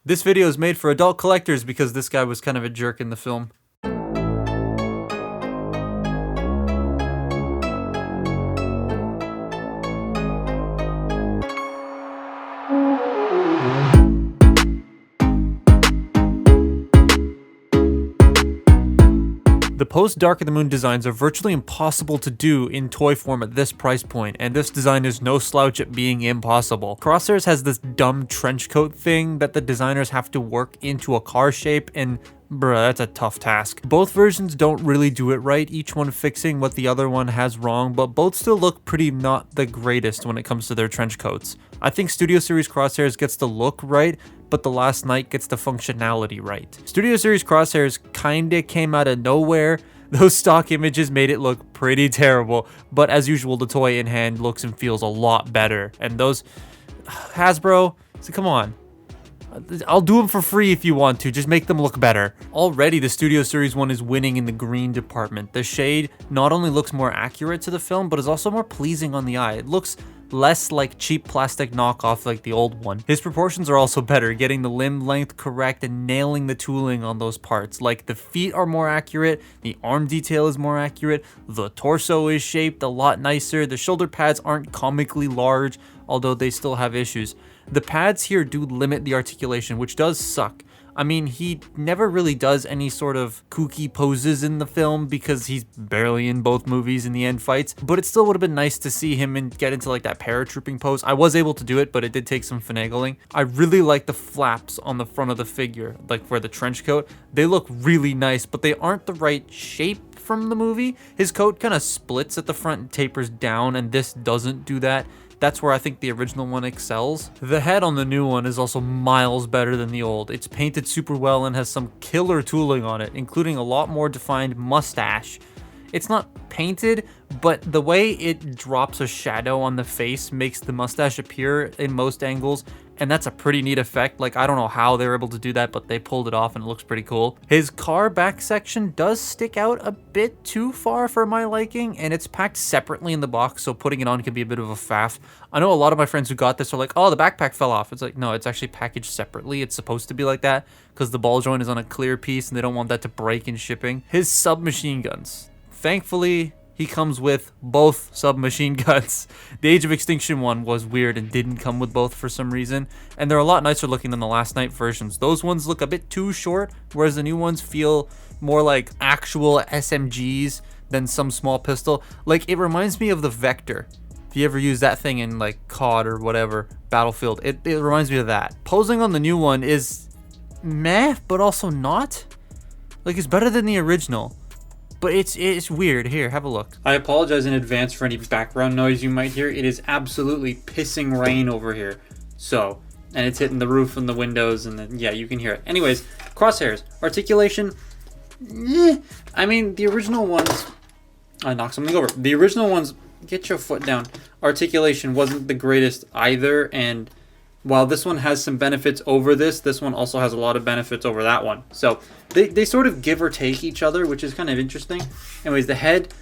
This video is made for adult collectors because this guy was kind of a jerk in the film. The post Dark of the Moon designs are virtually impossible to do in toy form at this price point, and this design is no slouch at being impossible. Crosshairs has this dumb trench coat thing that the designers have to work into a car shape, and bruh, that's a tough task. Both versions don't really do it right, each one fixing what the other one has wrong, but both still look pretty not the greatest when it comes to their trench coats. I think Studio Series Crosshairs gets the look right, but the Last Night gets the functionality right. Studio Series Crosshairs kinda came out of nowhere. Those stock images made it look pretty terrible, but as usual, the toy in hand looks and feels a lot better. And those Hasbro, so come on. I'll do them for free if you want to, just make them look better. Already the Studio Series one is winning in the green department. The shade not only looks more accurate to the film, but is also more pleasing on the eye. It looks less like cheap plastic knockoff like the old one. His proportions are also better, getting the limb length correct and nailing the tooling on those parts. Like the feet are more accurate, the arm detail is more accurate, the torso is shaped a lot nicer, the shoulder pads aren't comically large, although they still have issues. The pads here do limit the articulation, which does suck. I mean, he never really does any sort of kooky poses in the film because he's barely in both movies in the end fights, but it still would have been nice to see him get into like that paratrooping pose. I was able to do it, but it did take some finagling. I really like the flaps on the front of the figure, like for the trench coat. They look really nice, but they aren't the right shape from the movie. His coat kind of splits at the front and tapers down, and this doesn't do that. That's where I think the original one excels. The head on the new one is also miles better than the old. It's painted super well and has some killer tooling on it, including a lot more defined mustache. It's not painted, but the way it drops a shadow on the face makes the mustache appear in most angles, and that's a pretty neat effect. Like, I don't know how they were able to do that, but they pulled it off and it looks pretty cool. His car back section does stick out a bit too far for my liking, and it's packed separately in the box, so putting it on can be a bit of a faff. I know a lot of my friends who got this are like, oh, the backpack fell off. It's like, no, it's actually packaged separately. It's supposed to be like that because the ball joint is on a clear piece and they don't want that to break in shipping. His submachine guns. Thankfully, he comes with both submachine guns. The Age of Extinction one was weird and didn't come with both for some reason, and they're a lot nicer looking than the Last Night versions. Those ones look a bit too short, whereas the new ones feel more like actual SMGs than some small pistol. Like, it reminds me of the Vector. If you ever use that thing in like COD or whatever, Battlefield, it reminds me of that. Posing on the new one is meh, but also not. Like, it's better than the original. But it's weird. Here, have a look. I apologize in advance for any background noise you might hear. It is absolutely pissing rain over here. So, and it's hitting the roof and the windows, and then, yeah, you can hear it. Anyways, Crosshairs. Articulation, I mean, the original ones... I knocked something over. The original ones, get your foot down. Articulation wasn't the greatest either, and while this one has some benefits over this one also has a lot of benefits over that one. So they sort of give or take each other, which is kind of interesting. Anyways, the head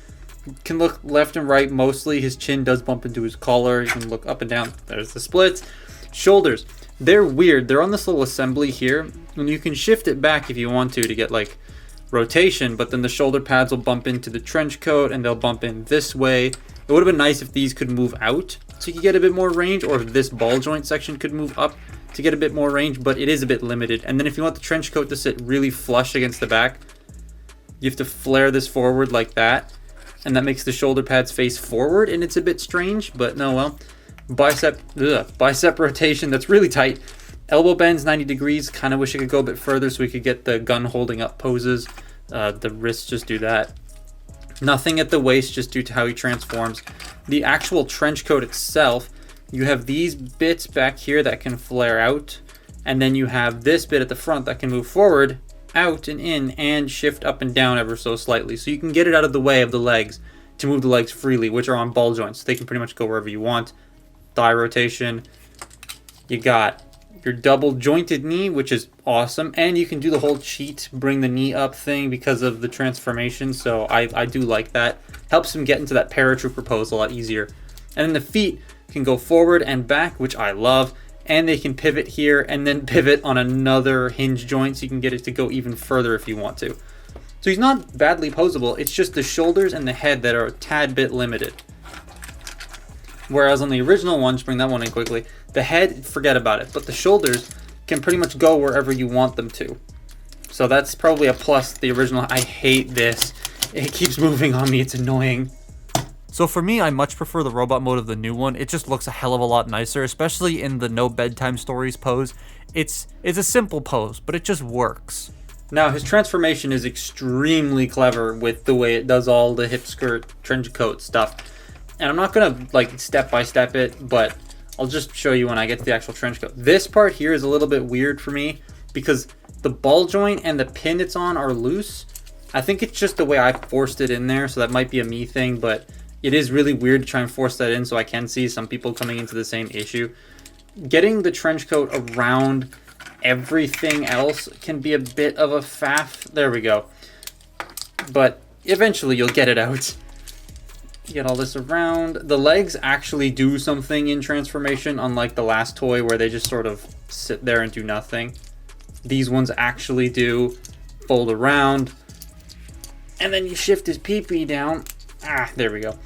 can look left and right mostly. His chin does bump into his collar. You can look up and down. There's the splits. Shoulders. They're weird. They're on this little assembly here, and you can shift it back if you want to get like rotation, but then the shoulder pads will bump into the trench coat and they'll bump in this way. It would have been nice if these could move out so you could get a bit more range, or if this ball joint section could move up to get a bit more range, but it is a bit limited. And then if you want the trench coat to sit really flush against the back, you have to flare this forward like that, and that makes the shoulder pads face forward, and it's a bit strange, but no, well. Bicep rotation, that's really tight. Elbow bends 90 degrees, kind of wish I could go a bit further so we could get the gun holding up poses. The wrists just do that. Nothing at the waist, just due to how he transforms. The actual trench coat itself, you have these bits back here that can flare out, and then you have this bit at the front that can move forward, out and in, and shift up and down ever so slightly. So you can get it out of the way of the legs to move the legs freely, which are on ball joints. They can pretty much go wherever you want. Thigh rotation. You got your double jointed knee, which is awesome, and you can do the whole cheat bring the knee up thing because of the transformation, so I do like that. Helps him get into that paratrooper pose a lot easier. And then the feet can go forward and back, which I love, and they can pivot here and then pivot on another hinge joint, so you can get it to go even further if you want to. So he's not badly posable, it's just the shoulders and the head that are a tad bit limited. Whereas on the original one, just bring that one in quickly, the head, forget about it, but the shoulders can pretty much go wherever you want them to. So that's probably a plus. The original, I hate this. It keeps moving on me, it's annoying. So for me, I much prefer the robot mode of the new one. It just looks a hell of a lot nicer, especially in the no bedtime stories pose. It's a simple pose, but it just works. Now his transformation is extremely clever with the way it does all the hip skirt, trench coat stuff. And I'm not gonna like step by step it, but I'll just show you when I get to the actual trench coat. This part here is a little bit weird for me because the ball joint and the pin it's on are loose. I think it's just the way I forced it in there, so that might be a me thing, but it is really weird to try and force that in, so I can see some people coming into the same issue. Getting the trench coat around everything else can be a bit of a faff. There we go. But eventually you'll get it out. Get all this around. The legs actually do something in transformation, unlike the last toy where they just sort of sit there and do nothing. These ones actually do fold around, and then you shift his pee-pee down. There we go.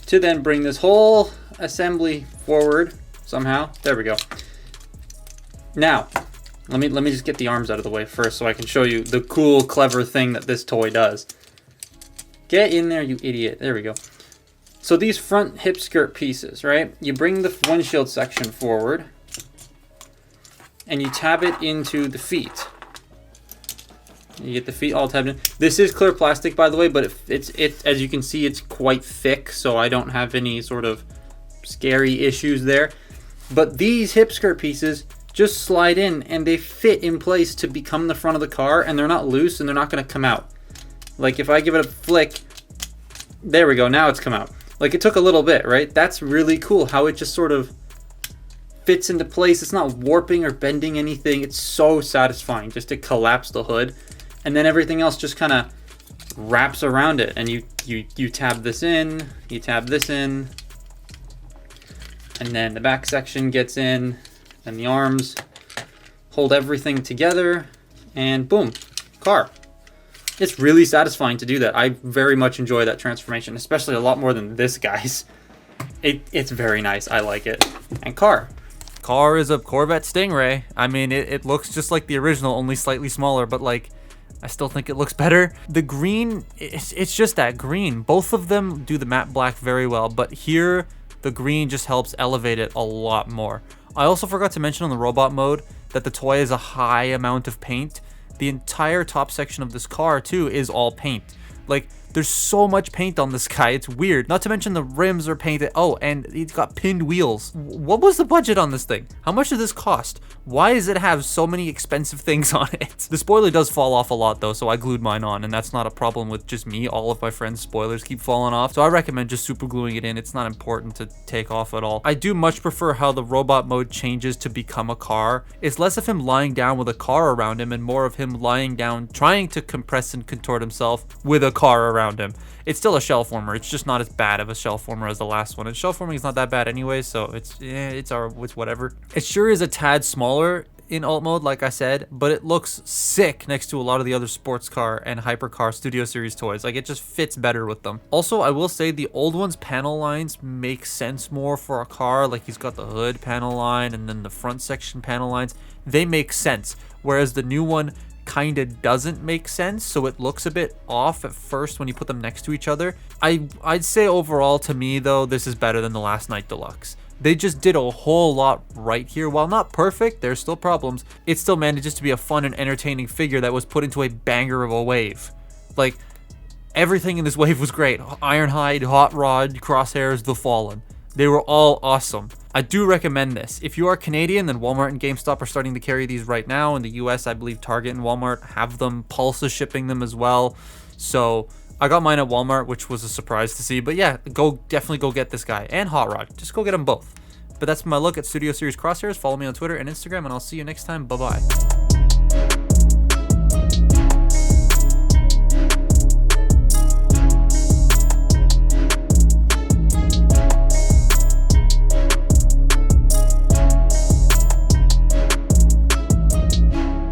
To then bring this whole assembly forward somehow. There we go. Now, let me just get the arms out of the way first so I can show you the cool, clever thing that this toy does. Get in there, you idiot. There we go. So these front hip skirt pieces, right? You bring the windshield section forward and you tab it into the feet. You get the feet all tabbed in. This is clear plastic, by the way, but it's as you can see, it's quite thick, so I don't have any sort of scary issues there. But these hip skirt pieces just slide in and they fit in place to become the front of the car, and they're not loose and they're not going to come out. Like if I give it a flick, there we go, now it's come out. Like it took a little bit, right? That's really cool how it just sort of fits into place. It's not warping or bending anything. It's so satisfying just to collapse the hood, and then everything else just kind of wraps around it, and you tab this in, you tab this in, and then the back section gets in, and the arms hold everything together, and boom, car. It's really satisfying to do that. I very much enjoy that transformation, especially a lot more than this guy's. It's very nice. I like it. And car. Car is a Corvette Stingray. I mean, it looks just like the original, only slightly smaller, but like, I still think it looks better. The green, it's just that green. Both of them do the matte black very well, but here, the green just helps elevate it a lot more. I also forgot to mention on the robot mode that the toy is a high amount of paint. The entire top section of this car, too, is all paint. Like, there's so much paint on this guy, it's weird. Not to mention the rims are painted. Oh, and it's got pinned wheels. What was the budget on this thing? How much did this cost? Why does it have so many expensive things on it? The spoiler does fall off a lot though, so I glued mine on, and that's not a problem with just me. All of my friends' spoilers keep falling off, so I recommend just super gluing it in. It's not important to take off at all. I do much prefer how the robot mode changes to become a car. It's less of him lying down with a car around him and more of him lying down trying to compress and contort himself with a car around him. It's still a shell former. It's just not as bad of a shell former as the last one. And shell forming is not that bad anyway, so it's whatever. It sure is a tad smaller in alt mode, like I said, but it looks sick next to a lot of the other sports car and hypercar Studio Series toys. Like, it just fits better with them. Also, I will say the old one's panel lines make sense more for a car. Like, he's got the hood panel line and then the front section panel lines. They make sense, whereas the new one kind of doesn't make sense, so it looks a bit off at first when you put them next to each other. I'd say overall, to me though, this is better than the Last Night Deluxe. They just did a whole lot right here. While not perfect, there's still problems, it still manages to be a fun and entertaining figure that was put into a banger of a wave. Like, everything in this wave was great. Ironhide, Hot Rod, Crosshairs, The Fallen. They were all awesome. I do recommend this. If you are Canadian, then Walmart and GameStop are starting to carry these right now. In the US, I believe Target and Walmart have them. Pulse is shipping them as well. So I got mine at Walmart, which was a surprise to see. But yeah, definitely go get this guy. And Hot Rod. Just go get them both. But that's my look at Studio Series Crosshairs. Follow me on Twitter and Instagram, and I'll see you next time. Bye-bye.